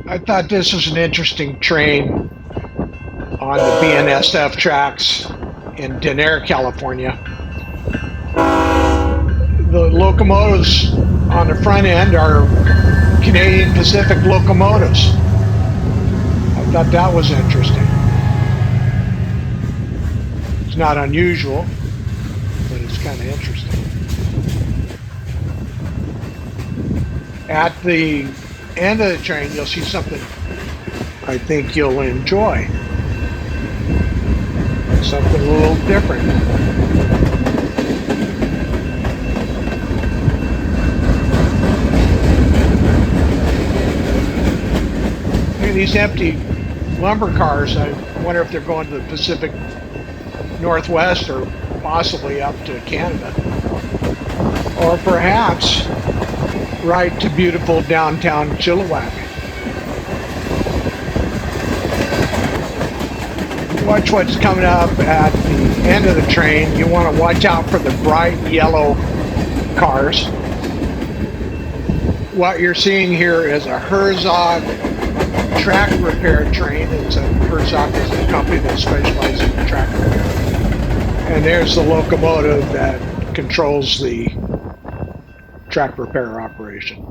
I thought this was an interesting train on the Bnsf tracks in DENAIR, California. The locomotives on the front end are Canadian Pacific locomotives. I thought that was interesting. It's not unusual, but it's kind of interesting. At the end of the train, you'll see something I think you'll enjoy. Something a little different. Look at these empty lumber cars. I wonder if they're going to the Pacific Northwest or possibly up to Canada. Or perhaps right to beautiful downtown Chilliwack. Watch what's coming up at the end of the train. You want to watch out for the bright yellow cars. What you're seeing here is a Herzog track repair train. Herzog is a company that specializes in track repair. And there's the locomotive that controls the track repair operation.